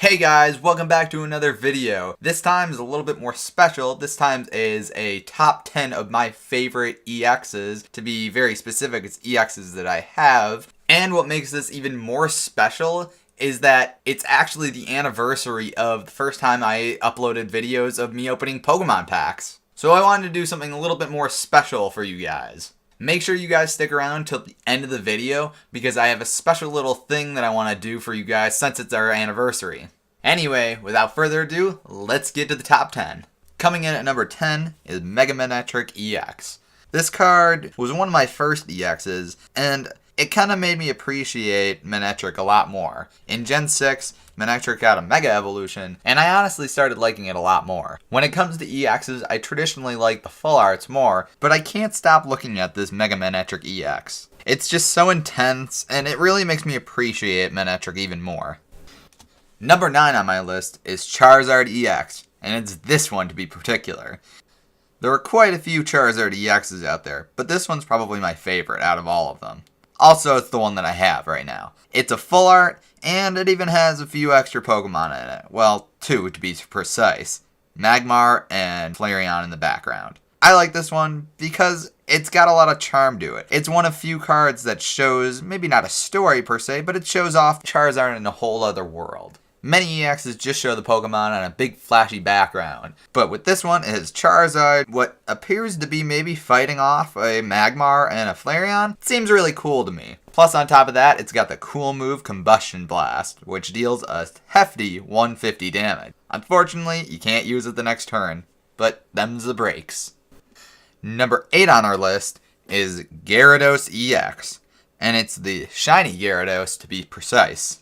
Hey guys, welcome back to another video. This time is a little bit more special. This time is a top 10 of my favorite EXs. To be very specific, it's EXs that I have. And what makes this even more special is that it's actually the anniversary of the first time I uploaded videos of me opening Pokemon packs. So I wanted to do something a little bit more special for you guys. Make sure you guys stick around till the end of the video because I have a special little thing that I want to do for you guys since it's our anniversary. Anyway, without further ado, let's get to the top 10. Coming in at number 10 is Megaman EX. This card was one of my first EXs, and it kind of made me appreciate Manectric a lot more. In Gen 6, Manectric got a Mega Evolution, and I honestly started liking it a lot more. When it comes to EXs, I traditionally like the full arts more, but I can't stop looking at this Megaman EX. It's just so intense, and it really makes me appreciate Manectric even more. Number 9 on my list is Charizard EX, and it's this one to be particular. There are quite a few Charizard EXs out there, but this one's probably my favorite out of all of them. Also, it's the one that I have right now. It's a full art, and it even has a few extra Pokemon in it. Well, 2 to be precise. Magmar and Flareon in the background. I like this one because it's got a lot of charm to it. It's one of few cards that shows, maybe not a story per se, but it shows off Charizard in a whole other world. Many EXs just show the Pokemon on a big flashy background, but with this one, it has Charizard, what appears to be maybe fighting off a Magmar and a Flareon. It seems really cool to me. Plus on top of that, it's got the cool move Combustion Blast, which deals a hefty 150 damage. Unfortunately, you can't use it the next turn, but them's the breaks. Number 8 on our list is Gyarados EX, and it's the shiny Gyarados to be precise.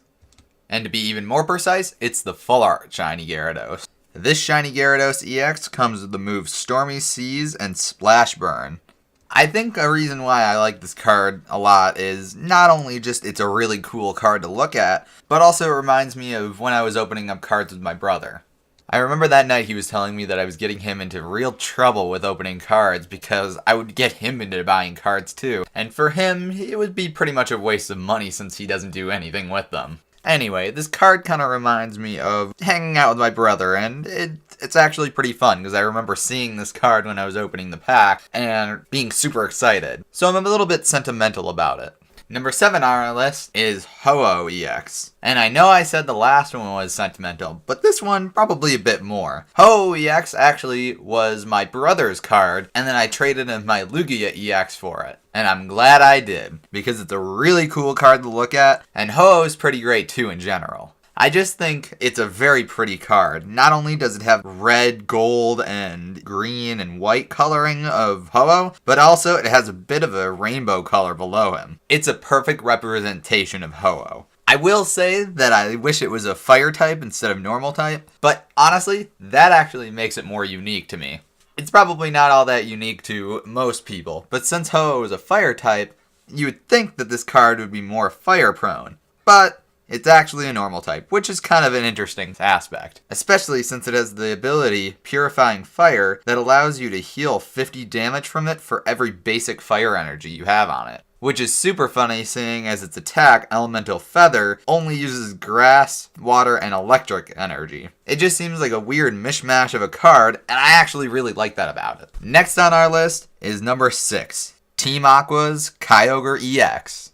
And to be even more precise, it's the full art shiny Gyarados. This shiny Gyarados EX comes with the moves Stormy Seas and Splash Burn. I think a reason why I like this card a lot is not only just it's a really cool card to look at, but also it reminds me of when I was opening up cards with my brother. I remember that night he was telling me that I was getting him into real trouble with opening cards because I would get him into buying cards too. And for him, it would be pretty much a waste of money since he doesn't do anything with them. Anyway, this card kind of reminds me of hanging out with my brother, and it's actually pretty fun because I remember seeing this card when I was opening the pack and being super excited. So I'm a little bit sentimental about it. Number 7 on our list is Hooh EX. And I know I said the last one was sentimental, but this one probably a bit more. Hooh EX actually was my brother's card, and then I traded in my Lugia EX for it. And I'm glad I did, because it's a really cool card to look at, and Hooh is pretty great too in general. I just think it's a very pretty card. Not only does it have red, gold, and green and white coloring of Hooh, but also it has a bit of a rainbow color below him. It's a perfect representation of Hooh. I will say that I wish it was a fire type instead of normal type, but honestly, that actually makes it more unique to me. It's probably not all that unique to most people, but since Hooh is a fire type, you would think that this card would be more fire prone, but it's actually a normal type, which is kind of an interesting aspect, especially since it has the ability Purifying Fire that allows you to heal 50 damage from it for every basic fire energy you have on it. Which is super funny seeing as its attack, Elemental Feather, only uses grass, water, and electric energy. It just seems like a weird mishmash of a card, and I actually really like that about it. Next on our list is number 6, Team Aqua's Kyogre EX.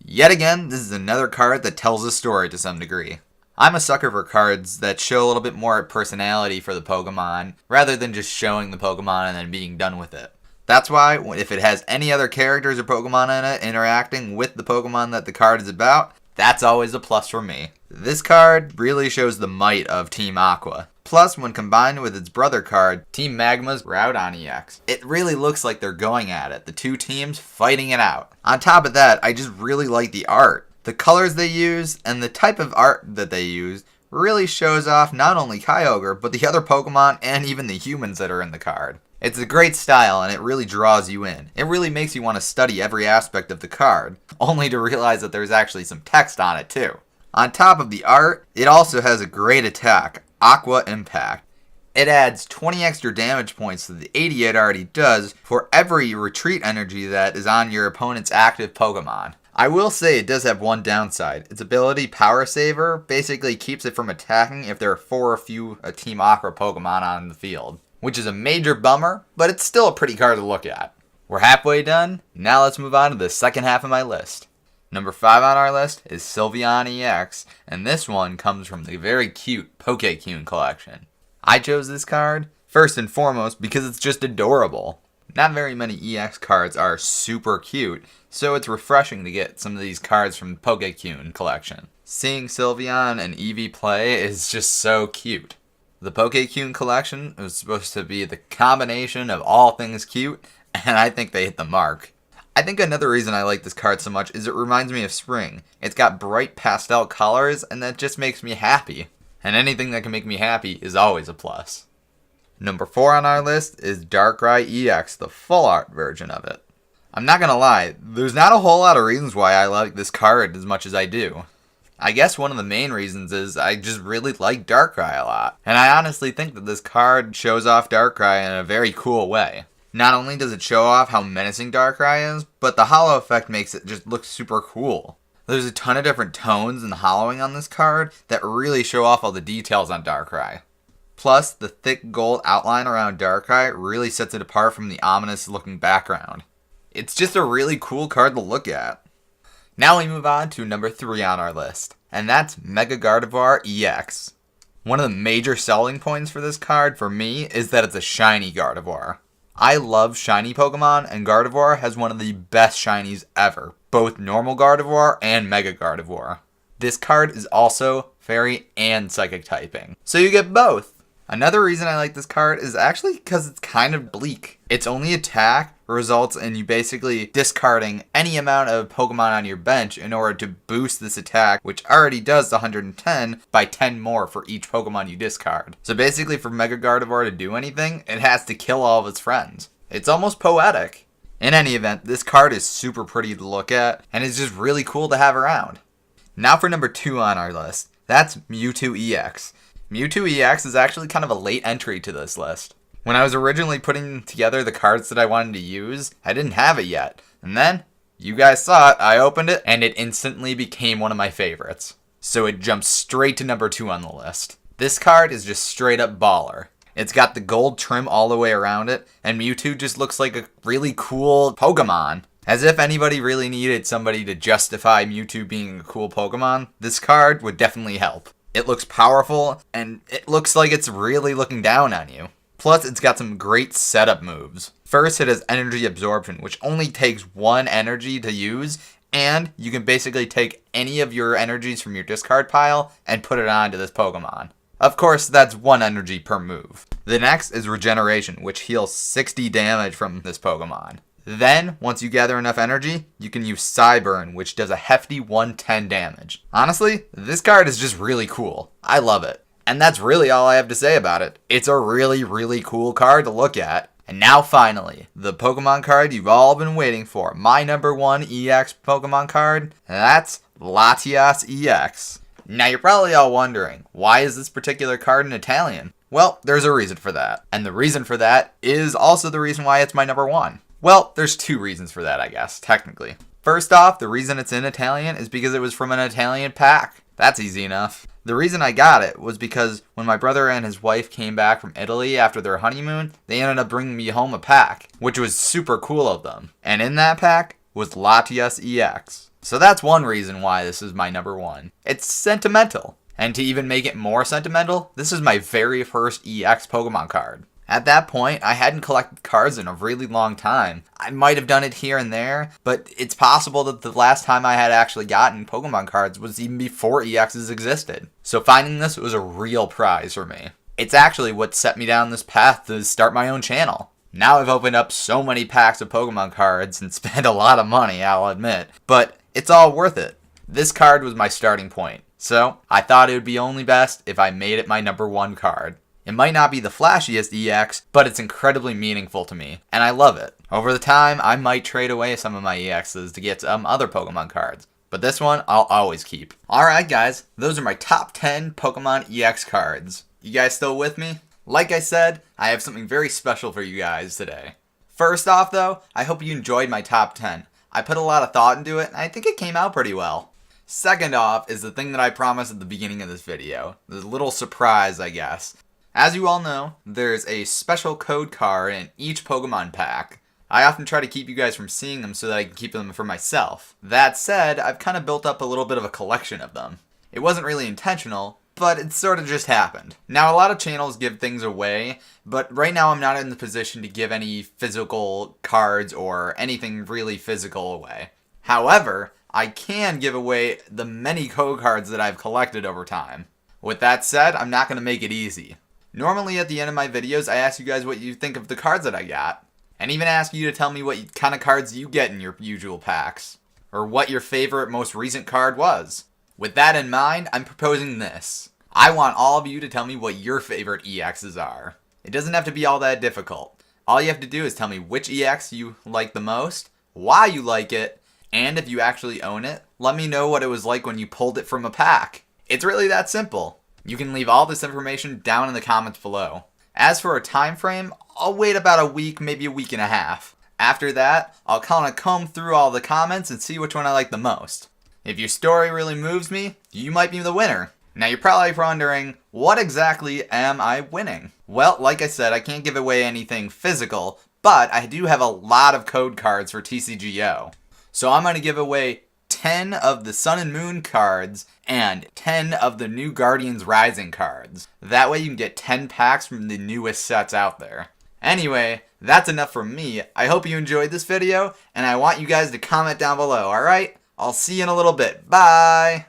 Yet again, this is another card that tells a story to some degree. I'm a sucker for cards that show a little bit more personality for the Pokemon, rather than just showing the Pokemon and then being done with it. That's why, if it has any other characters or Pokemon in it interacting with the Pokemon that the card is about, that's always a plus for me. This card really shows the might of Team Aqua. Plus, when combined with its brother card, Team Magma's Groudon EX, it really looks like they're going at it, the two teams fighting it out. On top of that, I just really like the art. The colors they use, and the type of art that they use, really shows off not only Kyogre, but the other Pokemon and even the humans that are in the card. It's a great style and it really draws you in. It really makes you want to study every aspect of the card, only to realize that there's actually some text on it too. On top of the art, it also has a great attack, Aqua Impact. It adds 20 extra damage points to the 80 it already does for every retreat energy that is on your opponent's active Pokemon. I will say it does have one downside. Its ability, Power Saver, basically keeps it from attacking if there are 4 or few Team Aqua Pokemon on the field, which is a major bummer, but it's still a pretty card to look at. We're halfway done, now let's move on to the second half of my list. Number 5 on our list is Sylveon X, and this one comes from the very cute Pokécune collection. I chose this card, first and foremost, because it's just adorable. Not very many EX cards are super cute, so it's refreshing to get some of these cards from the Pokécune collection. Seeing Sylveon and Eevee play is just so cute. The Pokécune collection was supposed to be the combination of all things cute, and I think they hit the mark. I think another reason I like this card so much is it reminds me of spring. It's got bright pastel colors, and that just makes me happy. And anything that can make me happy is always a plus. Number 4 on our list is Darkrai EX, the full art version of it. I'm not gonna lie, there's not a whole lot of reasons why I like this card as much as I do. I guess one of the main reasons is I just really like Darkrai a lot. And I honestly think that this card shows off Darkrai in a very cool way. Not only does it show off how menacing Darkrai is, but the holo effect makes it just look super cool. There's a ton of different tones and hollowing on this card that really show off all the details on Darkrai. Plus, the thick gold outline around Darkrai really sets it apart from the ominous looking background. It's just a really cool card to look at. Now we move on to number 3 on our list, and that's Mega Gardevoir EX. One of the major selling points for this card for me is that it's a shiny Gardevoir. I love shiny Pokemon, and Gardevoir has one of the best shinies ever, both normal Gardevoir and Mega Gardevoir. This card is also Fairy and Psychic typing, so you get both. Another reason I like this card is actually because it's kind of bleak. Its only attack results in you basically discarding any amount of Pokemon on your bench in order to boost this attack, which already does 110 by 10 more for each Pokemon you discard. So basically for Mega Gardevoir to do anything, it has to kill all of its friends. It's almost poetic. In any event, this card is super pretty to look at, and it's just really cool to have around. Now for number 2 on our list, that's Mewtwo EX. Mewtwo EX is actually kind of a late entry to this list. When I was originally putting together the cards that I wanted to use, I didn't have it yet. And then, you guys saw it, I opened it, and it instantly became one of my favorites. So it jumped straight to number 2 on the list. This card is just straight up baller. It's got the gold trim all the way around it, and Mewtwo just looks like a really cool Pokemon. As if anybody really needed somebody to justify Mewtwo being a cool Pokemon, this card would definitely help. It looks powerful, and it looks like it's really looking down on you. Plus, it's got some great setup moves. First, it has energy absorption, which only takes 1 energy to use, and you can basically take any of your energies from your discard pile and put it onto this Pokemon. Of course, that's 1 energy per move. The next is regeneration, which heals 60 damage from this Pokemon. Then, once you gather enough energy, you can use Psyburn, which does a hefty 110 damage. Honestly, this card is just really cool. I love it. And that's really all I have to say about it. It's a really, really cool card to look at. And now finally, the Pokemon card you've all been waiting for. My number 1 EX Pokemon card, and that's Latias EX. Now you're probably all wondering, why is this particular card in Italian? Well, there's a reason for that. And the reason for that is also the reason why it's my number 1. Well, there's 2 reasons for that, I guess, technically. First off, the reason it's in Italian is because it was from an Italian pack. That's easy enough. The reason I got it was because when my brother and his wife came back from Italy after their honeymoon, they ended up bringing me home a pack, which was super cool of them. And in that pack was Latias EX. So that's one reason why this is my number 1. It's sentimental. And to even make it more sentimental, this is my very first EX Pokemon card. At that point, I hadn't collected cards in a really long time. I might have done it here and there, but it's possible that the last time I had actually gotten Pokemon cards was even before EXs existed. So finding this was a real prize for me. It's actually what set me down this path to start my own channel. Now I've opened up so many packs of Pokemon cards and spent a lot of money, I'll admit, but it's all worth it. This card was my starting point, so I thought it would be only best if I made it my number 1 card. It might not be the flashiest EX, but it's incredibly meaningful to me, and I love it. Over the time, I might trade away some of my EXs to get some other Pokemon cards, but this one I'll always keep. Alright guys, those are my top 10 Pokemon EX cards. You guys still with me? Like I said, I have something very special for you guys today. First off though, I hope you enjoyed my top 10. I put a lot of thought into it, and I think it came out pretty well. Second off is the thing that I promised at the beginning of this video. The little surprise, I guess. As you all know, there's a special code card in each Pokemon pack. I often try to keep you guys from seeing them so that I can keep them for myself. That said, I've kind of built up a little bit of a collection of them. It wasn't really intentional, but it sort of just happened. Now, a lot of channels give things away, but right now I'm not in the position to give any physical cards or anything really physical away. However, I can give away the many code cards that I've collected over time. With that said, I'm not going to make it easy. Normally at the end of my videos, I ask you guys what you think of the cards that I got, and even ask you to tell me what kind of cards you get in your usual packs, or what your favorite most recent card was. With that in mind, I'm proposing this. I want all of you to tell me what your favorite EXs are. It doesn't have to be all that difficult. All you have to do is tell me which EX you like the most, why you like it, and if you actually own it, let me know what it was like when you pulled it from a pack. It's really that simple. You can leave all this information down in the comments below. As for a time frame, I'll wait about a week, maybe a week and a half. After that, I'll kind of comb through all the comments and see which one I like the most. If your story really moves me, you might be the winner. Now you're probably wondering, what exactly am I winning? Well, like I said, I can't give away anything physical, but I do have a lot of code cards for TCGO. So I'm going to give away 10 of the Sun and Moon cards and 10 of the new Guardians Rising cards. That way you can get 10 packs from the newest sets out there. Anyway, that's enough from me. I hope you enjoyed this video, and I want you guys to comment down below, alright? I'll see you in a little bit. Bye!